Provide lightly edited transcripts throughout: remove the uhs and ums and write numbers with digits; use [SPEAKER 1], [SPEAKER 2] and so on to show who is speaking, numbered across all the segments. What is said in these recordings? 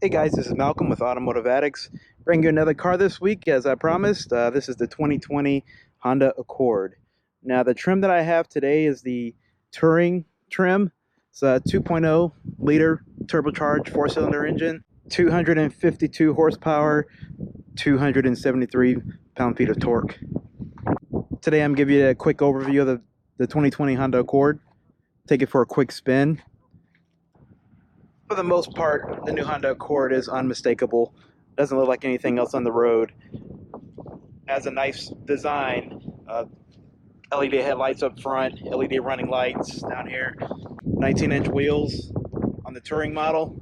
[SPEAKER 1] Hey guys, this is Malcolm with Automotive Addicts. Bringing you another car this week, as I promised. This is the 2020 Honda Accord. Now, the trim that I have today is the Touring trim. It's a 2.0 liter turbocharged four-cylinder engine, 252 horsepower, 273 pound-feet of torque. Today, I'm giving you a quick overview of the 2020 Honda Accord. Take it for a quick spin. For the most part, the new Honda Accord is unmistakable. Doesn't look like anything else on the road. Has a nice design. LED headlights up front, LED running lights down here. 19-inch wheels on the Touring model.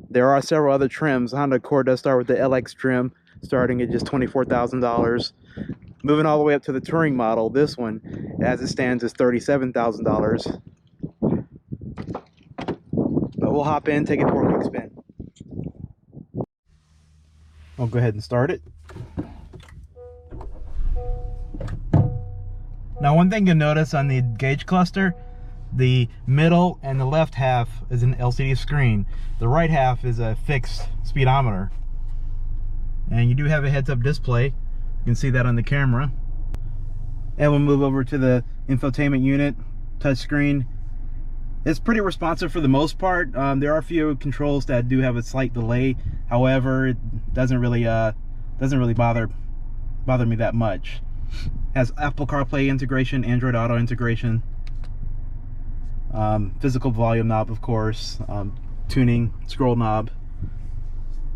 [SPEAKER 1] There are several other trims. The Honda Accord does start with the LX trim, starting at just $24,000. Moving all the way up to the Touring model, this one, as it stands, is $37,000. But we'll hop in, take it for a quick spin. I'll go ahead and start it. Now, one thing you'll notice on the gauge cluster, the middle and the left half is an LCD screen. The right half is a fixed speedometer. And you do have a heads-up display. You can see that on the camera. And we'll move over to the infotainment unit, touchscreen. It's pretty responsive for the most part. There are a few controls that do have a slight delay. However, it doesn't really bother me that much. Has Apple CarPlay integration, Android Auto integration, physical volume knob, of course, tuning scroll knob,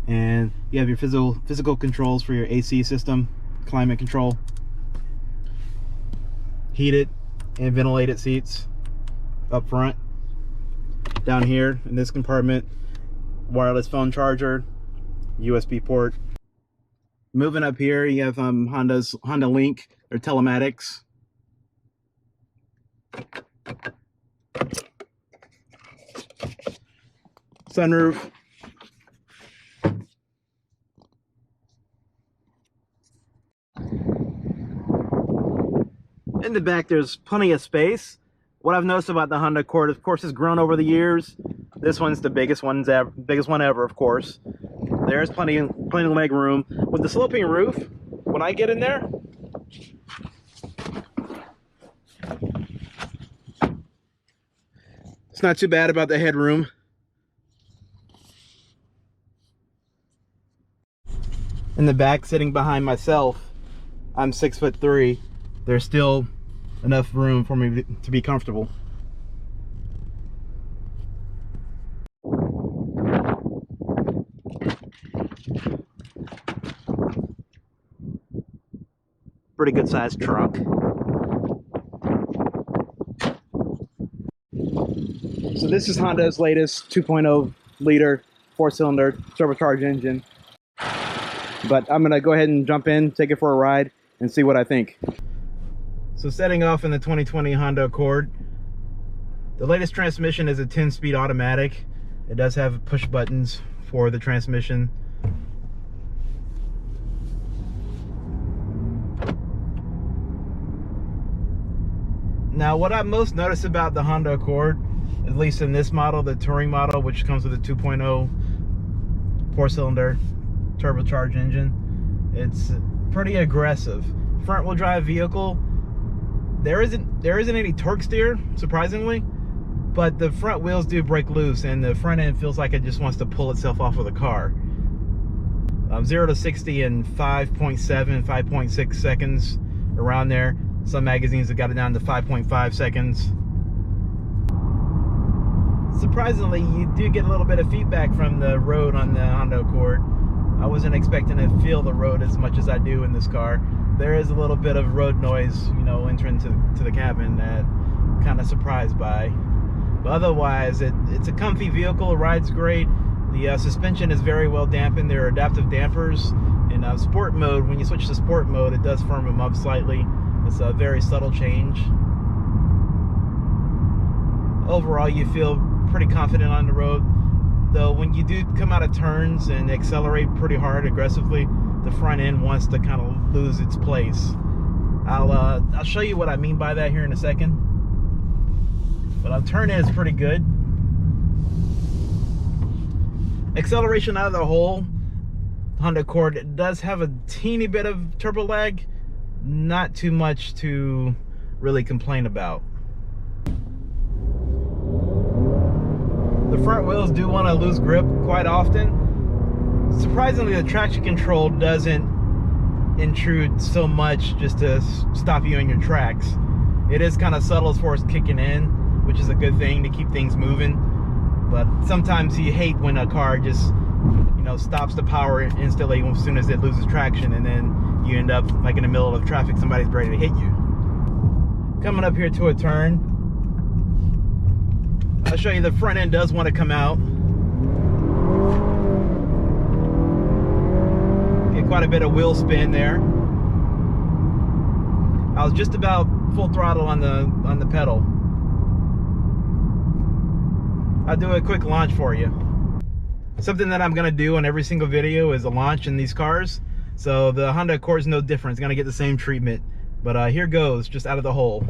[SPEAKER 1] and you have your physical controls for your AC system, climate control, heated and ventilated seats up front. Down here in this compartment, wireless phone charger, USB port. Moving up here, you have Honda Link or telematics. Sunroof. In the back, there's plenty of space. What I've noticed about the Honda Accord, of course, has grown over the years. This one's the biggest one ever, of course. There's plenty of leg room. With the sloping roof, when I get in there, it's not too bad about the headroom. In the back, sitting behind myself, I'm 6'3". There's still enough room for me to be comfortable. Pretty good sized trunk. So this is Honda's latest 2.0 liter four-cylinder turbocharged engine. But I'm gonna go ahead and jump in, take it for a ride, and see what I think. So setting off in the 2020 Honda Accord, the latest transmission is a 10-speed automatic. It does have push buttons for the transmission. Now, what I've most noticed about the Honda Accord, at least in this model, the Touring model, which comes with a 2.0 four-cylinder turbocharged engine, it's pretty aggressive. Front-wheel drive vehicle. There isn't any torque steer, surprisingly, but the front wheels do break loose, and the front end feels like it just wants to pull itself off of the car. 0 to 60 in 5.7, 5.6 seconds, around there. Some magazines have got it down to 5.5 seconds. Surprisingly, you do get a little bit of feedback from the road on the Honda Accord. I wasn't expecting to feel the road as much as I do in this car. There is a little bit of road noise, you know, entering to the cabin that I'm kind of surprised by. But otherwise, it's a comfy vehicle. It rides great. The suspension is very well dampened. There are adaptive dampers. In sport mode, when you switch to sport mode, it does firm them up slightly. It's a very subtle change. Overall, you feel pretty confident on the road. Though when you do come out of turns and accelerate pretty hard, aggressively, the front end wants to kind of lose its place. I'll show you what I mean by that here in a second. But our turn is pretty good. Acceleration out of the hole, Honda Accord does have a teeny bit of turbo lag, not too much to really complain about. The front wheels do want to lose grip quite often. Surprisingly, the traction control doesn't intrude so much just to stop you in your tracks. It is kind of subtle as far as kicking in, which is a good thing to keep things moving. But sometimes you hate when a car just, you know, stops the power instantly as soon as it loses traction, and then you end up like in the middle of traffic, somebody's ready to hit you. Coming up here to a turn, I'll show you the front end does want to come out. Get quite a bit of wheel spin there. I was just about full throttle on the pedal. I'll do a quick launch for you. Something that I'm gonna do on every single video is a launch in these cars. So the Honda Accord is no different. It's gonna get the same treatment. But here goes, just out of the hole.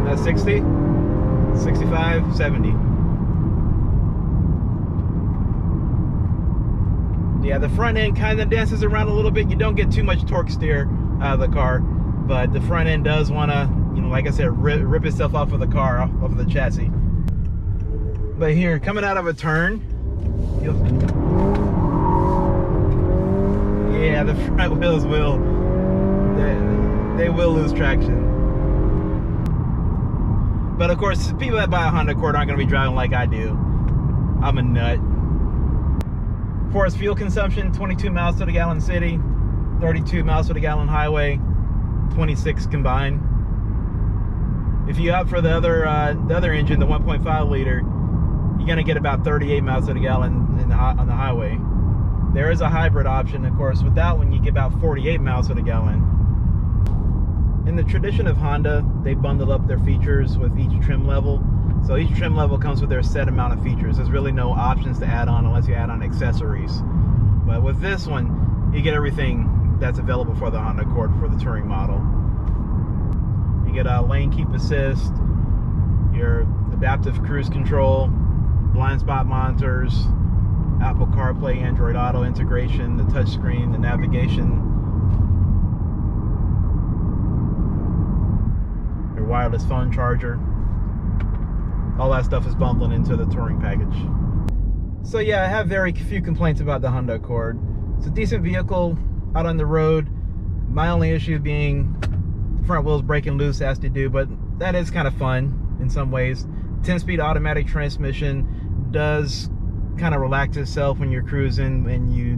[SPEAKER 1] That's 60, 65, 70. Yeah, the front end kind of dances around a little bit. You don't get too much torque steer out of the car, but the front end does want to, you know, like I said, rip itself off of the car, off of the chassis. But here, coming out of a turn, yeah, the front wheels will, they will lose traction. But of course, people that buy a Honda Accord aren't going to be driving like I do. I'm a nut. For its fuel consumption, 22 miles to the gallon city, 32 miles to the gallon highway, 26 combined. If you opt for the other engine, the 1.5 liter, you're gonna get about 38 miles to the gallon on the highway. There is a hybrid option, of course. With that one, you get about 48 miles to the gallon. In the tradition of Honda, they bundle up their features with each trim level. So each trim level comes with their set amount of features. There's really no options to add on unless you add on accessories. But with this one, you get everything that's available for the Honda Accord for the touring model. You get a lane keep assist, your adaptive cruise control, blind spot monitors, Apple CarPlay, Android Auto integration, the touchscreen, the navigation, your wireless phone charger. All that stuff is bundled into the touring package. So yeah, I have very few complaints about the Honda Accord. It's a decent vehicle out on the road. My only issue being front wheels breaking loose as to do, but that is kind of fun in some ways. 10-speed automatic transmission does kind of relax itself when you're cruising and you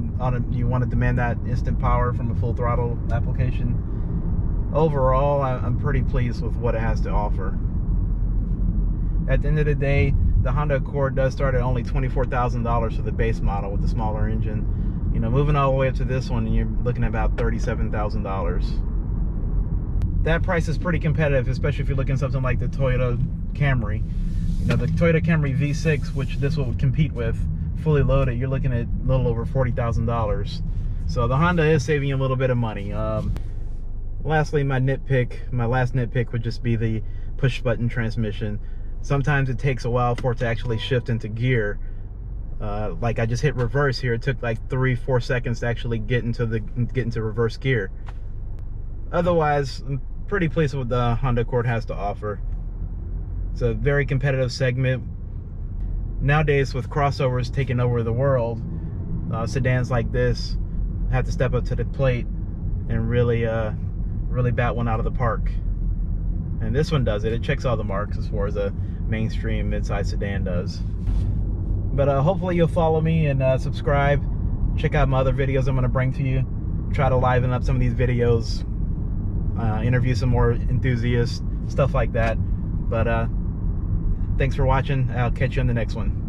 [SPEAKER 1] want to demand that instant power from a full throttle application. Overall, I'm pretty pleased with what it has to offer. At the end of the day, the Honda Accord does start at only $24,000 for the base model with the smaller engine. You know, moving all the way up to this one, you're looking at about $37,000. That price is pretty competitive, especially if you're looking at something like the Toyota Camry. You know, the Toyota Camry V6, which this will compete with, fully loaded, you're looking at a little over $40,000. So the Honda is saving you a little bit of money. Lastly, my last nitpick would just be the push button transmission. Sometimes it takes a while for it to actually shift into gear. Like I just hit reverse here. It took like 3-4 seconds to actually get into reverse gear. Otherwise, I'm pretty pleased with what the Honda Accord has to offer. It's a very competitive segment. Nowadays, with crossovers taking over the world, sedans like this have to step up to the plate and really bat one out of the park. And this one does it. It checks all the marks as far as a mainstream midsize sedan does. But hopefully you'll follow me and subscribe. Check out my other videos I'm going to bring to you. Try to liven up some of these videos. Interview some more enthusiasts, stuff like that. But thanks for watching. I'll catch you on the next one.